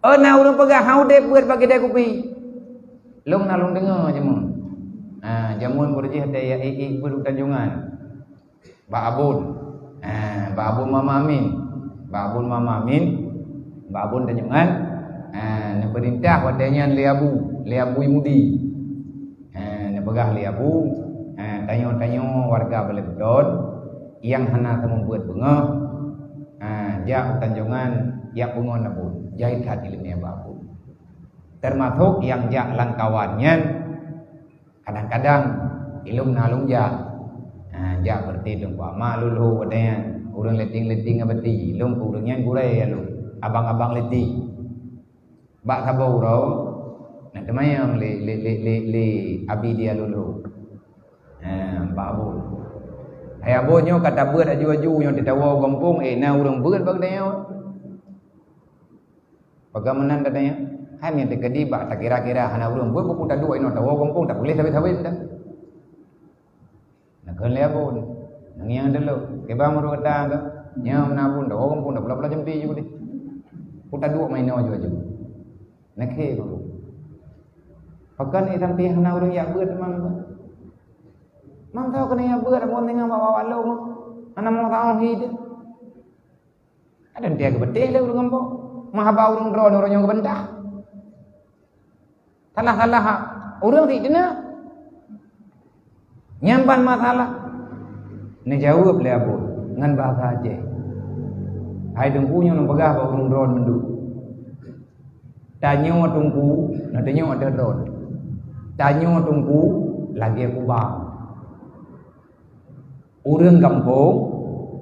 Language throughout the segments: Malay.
na urang pegah hau dep buat bagi dia kopi. Long na long dengar jamun. Jamun berjih ada ya ibu Tanjungan. Mbak Abun. Mbak Abun Mama Amin. Mbak Abun Mama Amin. Mbak Abun Tanjungan. Perintah wadanya Liabu Mudi. Pegah Liabu. Tanya-tanya warga Balebdon yang hana temu buat bunga. Ja Tanjungan ya bunga nabun. Jahit hati ilmiah Mbak Abun. Termasuk yang ja langkawannya kadang-kadang ilung nalung ja. Ja berarti dong Pak Ma lulu wadanya urang leting-leting abati ilung urangnya gurai lu. Abang-abang leti. Bak sabau rau. Nak temayang li abi dia lulu. Mbak Abun. Ai abonyo kata beut aju-aju yang ditawa kampung na urang beut bag dia. Bagaimana katanya? Hai minta kedi bak tak kira-kira hana urang beut buku tak dua ino tawa kampung tak boleh sabit-sabit dah. Nak kena abon. Nang yang dulu ke ba maru kata ka. Nya menabun tawa kampung dah pula-pula jempi juga di. Puta dua main aju-aju. Nak he dulu. Pakan ni sampai hana urang ya beut mang. Mang tahu kena ya beut mon tengah bawa walau mah. Ana mau tahu hidup. Ada dia ke betul dah urang kampung. Mahaba urang drone urang yang kebentah. Salah-salah urang ti dina. Nyampan masalah. Ni jawab le abu ngan bahasa Aceh. Hai dengkunya nang pegah ba urang drone mendu. Tanyo tungku, na tanyo ada drone. Tanyo tungku lagi aku bang. Urang kampung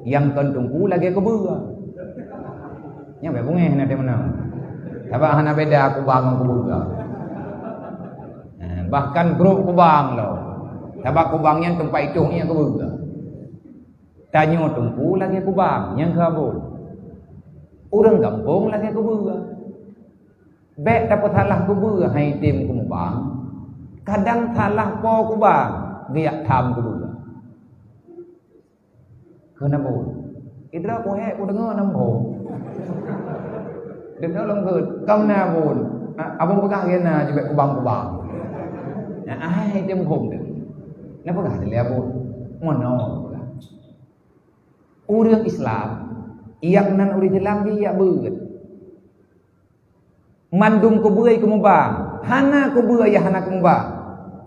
yang kan tungku lagi aku beuh. Nya be bunge hana de mana. Aba hana beda aku bang aku beuh. Bahkan grup kubang lo. Tabak kubangnya tempat itu yang kebuka. Tanya tungku lagi kubang yang kabur. Orang kampung lagi kebuka. Bek dapat salah kebuka hai tim kubang. Kadang salah po kubang dia tham kebuka. Kenapa? Itu aku aku dengar nama. Dengar longgut. Kau nabun. Abang pegah kena juga kubang-kubang. Ai dia menghom tu. Napa kah dia abun? Mono. Urang Islam yang nan urang Islam dia beut. Mandum ku beui ku mubang. Hana ku beui ya hana ku mubang.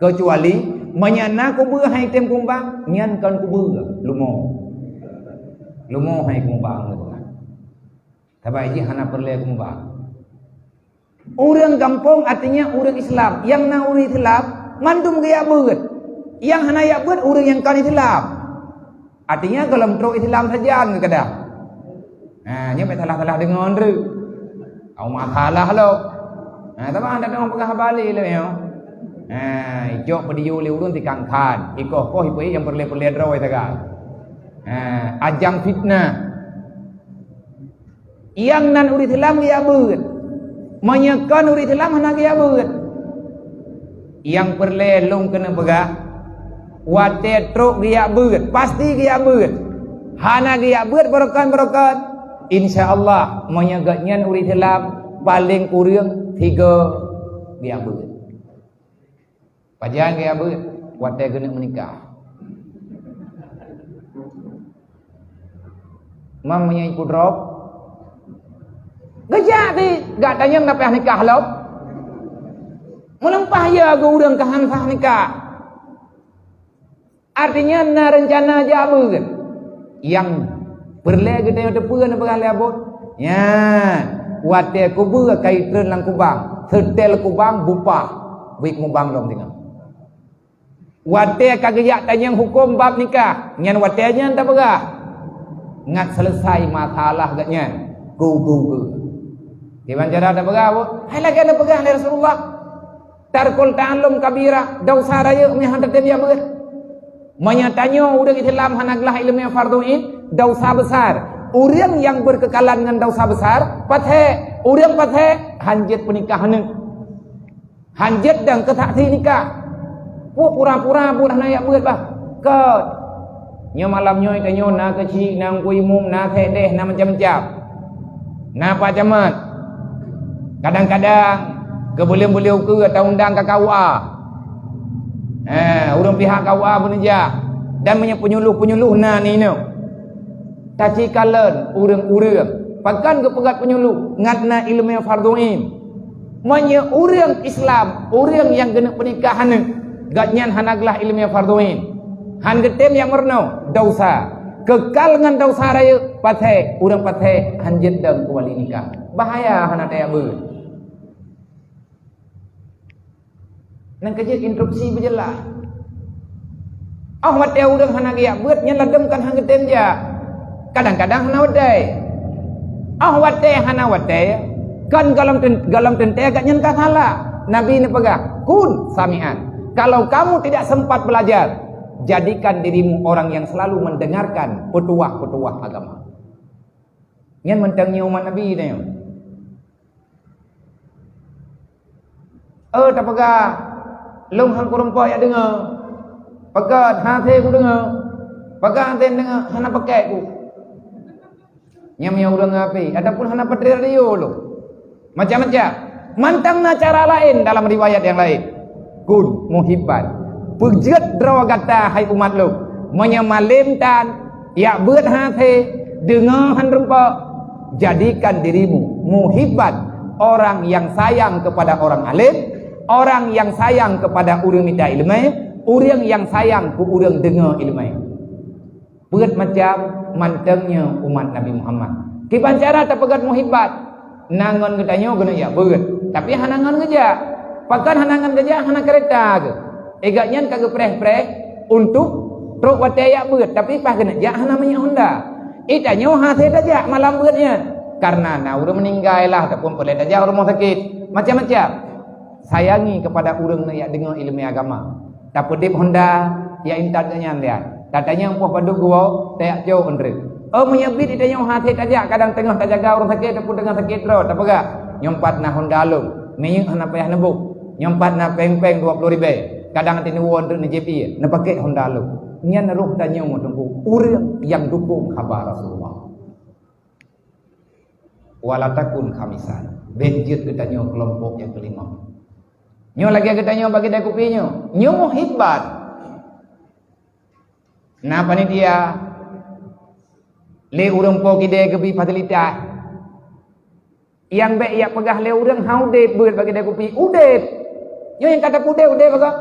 Kecuali menyana ku beui hai tem ku mubang, nyan kan ku beui lumo. Lumo hai ku mubang tu kan. Tabai ji hana perle ku mubang. Urang kampung artinya urang Islam. Yang na urang Islam mandum gaya beut. Yang hana ya beut urang yang kan Islam. Artinya kalau mentro Islam saja ke kada. Nya be salah-salah dengon ru. Au masalah lo. Tapi anda tengok pegah balik le yo. Ijo pediu le urang ti kangkan. Ikoh hipoi yang perle-perle droi tagal. Ajang fitnah. Yang nan urang Islam dia beut. Menyekan urang Islam hana dia beut. Yang perle long kena pegah. Wate truk dia beut, pasti dia beut. Hana dia beut berokan. Insya-Allah menyegatnya urang Islam paling kurang 3 dia beut. Pajan dia beut, wate kena menikah. Mam menyai kudrop. Gajah ti, gak tanya nak payah nikah lo. Melempah ya go urang kahan sah nikah. Artinya na rencana jabu kan. Yang perle kita yang tepuan apa kali abot. Ya, wate kubu kaitren lang kubang, setel kubang bupah, wik mubang lom tengah. Wate kagak tanya hukum bab nikah, nyan wate nya tak pegah. Ngat selesai masalah gatnya. Go. Gimana cara tak pegah abot? Hai lagi ada pegah dari Rasulullah. Tarkul ta'allum kabira, dosa raya mihanda dia beut. Menyatanya urang Islam hanaglah ilmu farduin dosa besar. Urang yang berkekalan dengan dosa besar, pathe, urang pathe hanjat pernikahan. Hanjat dan kesaksi nikah. Pura-pura buat naya beut bah. Ke nya malam nyoy tanyo na kecil na kuy mum na tedeh na macam-macam. Na pacamat. Kadang-kadang keboleh-boleh ke atau undang ke KUA. Orang pihak KUA menejak dan penyuluh-penyuluh ni no. Taci kalen urang-urang pakan ke pegat penyuluh ngatna ilmu fardhu ain. Manya orang Islam, orang yang kena pernikahan ni gatnyan hanaglah ilmu fardhu ain. Han getem yang merno dosa. Kekal dengan dosa raya patai, orang patai hanjet dan kuali nikah. Bahaya hana daya ber. Nang kerja instruksi berjelas. Mati orang hana gaya buat nyan lademkan hang getem ja. Kadang-kadang hana wadai. Wadai hana wadai. Kan galam tente agak nyan kathala. Nabi ni pegah kun sami'an. Kalau kamu tidak sempat belajar, jadikan dirimu orang yang selalu mendengarkan petuah-petuah agama. Nyan mentangnya umat Nabi ni. Tak pegah. Long hang kurumpa ya dengar. Pegat hati ku dengar. Pegat hati dengar hana pakai ku. Nyamnya urang api ataupun hana patri radio lu. Macam-macam. Mantangna cara lain dalam riwayat yang lain. Kun muhibban. Pejat draw kata hai umat lu. Menyemalimkan ya beut hati dengar han rumpa. Jadikan dirimu muhibban, orang yang sayang kepada orang alim, orang yang sayang kepada orang minta ilmu, orang yang sayang ke orang dengar ilmu. Berat macam mantengnya umat Nabi Muhammad. Kipan cara tak pegat muhibbat. Nangan ketanya kena ya berat. Tapi hanangan kerja. Pakan hanangan kerja hana kereta ke. Egaknya kagak preh-preh untuk truk wataya berat. Tapi pas kena ja hana minyak Honda. Itanya hati saja malam beratnya. Karena orang meninggal lah ataupun boleh saja rumah sakit. Macam-macam. Sayangi kepada orang yang dengar ilmu agama. Tak pedip Honda ya intat nyan dia. Katanya empuh paduk gua tak jauh andre. Menyebit ditanya hati saja kadang tengah tak jaga orang sakit ataupun dengan sakit terus tak pegak. Nyompat na Honda lu. Menyuk hana payah nebuk. Nyompat na peng-peng 20,000. Kadang hati ni won ni JP na pakai Honda lu. Nyan ruh tanya mu tunggu urang yang dukung khabar Rasulullah. Walatakun khamisan. Benjit ketanya kelompok yang kelima. Nyo lagi ketanya bagi dia kupinya. Nyo muhibbat. Napa ni dia? Le urang po kide kebi fasilitas. Yang baik ya pegah le urang haudep beut bagi dia kupi. Udep. Nyo yang kata udep baga.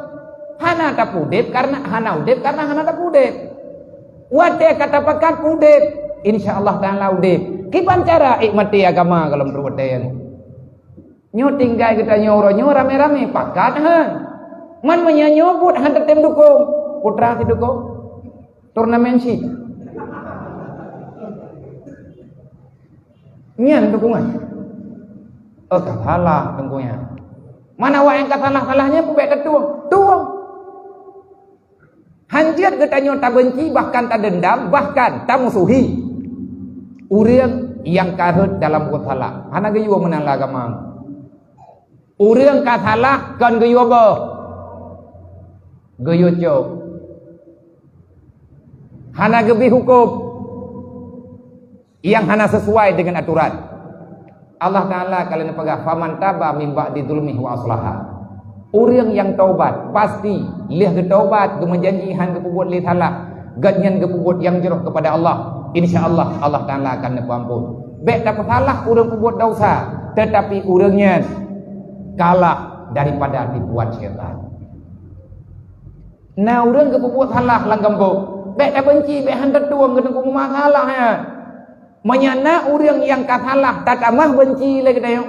Hana tak udep karena hana udep karena hana tak udep. Wate kata pakat udep. Insyaallah taala udep. Kipan cara ikmati agama kalau menurut dia? Nyo tinggal kita nyo rame-rame pakat han. Man menyanyobut han tem dukung. Putra si dukung. Turnamen si. Nyan dukungan. Salah tengkunya. Mana wa yang salah-salahnya pun baik ketua. Tuang. Hanjir kita nyo tak benci bahkan tak dendam bahkan tak musuhi. Urang yang karut dalam buat salah. Hana geyo menang agama. Urang ka salah kan geyo apa? Geyo cok. Hana gebi hukum yang hana sesuai dengan aturan. Allah Taala kalian pegah faman taba min ba'di dzulmihi wa aslaha. Urang yang taubat pasti lih ke taubat ke menjanji han ke buat lih salah. Gatnyan ke buat yang jeroh kepada Allah. InsyaAllah Allah Ta'ala akan ampun. Baik tak salah orang buat dosa, tetapi orangnya kalah daripada dibuat syaitan. Nah orang buat salah lang kampung. Baik tak benci, baik hendak tuang ke tengku masalah ya. Menyana orang yang kasalah tak amah benci lagi tayo.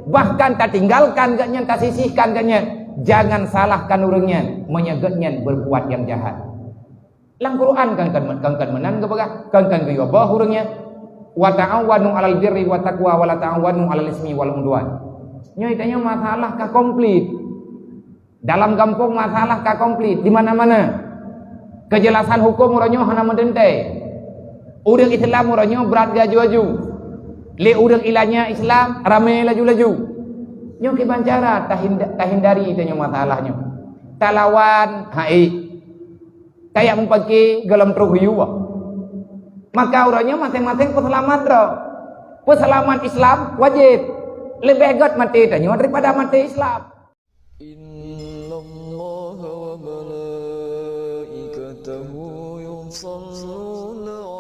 Bahkan tak tinggalkan gatnya, tak sisihkan gatnya. Jangan salahkan orangnya, menyegatnya berbuat yang jahat. Lang Quran kan menan ke bagah kan ke yo bah urangnya wa ta'awanu 'alal birri wa taqwa wa la ta'awanu 'alal ismi wal udwan. Nyo itanya masalah ka komplit. Dalam kampung masalah ka komplit di mana-mana. Kejelasan hukum uranyo hana mendente. Urang Islam uranyo berat gaju-aju. Le urang ilanya Islam rame laju-laju. Nyo ki bancara tahindari itanya masalahnya. Talawan hai kayak mempaki galam terhuyuwa. Maka orangnya masing-masing peselamat roh. Peselamat Islam wajib. lebih hebat mati tanya daripada mati Islam. Innallaha wa malaikatahu yusalluna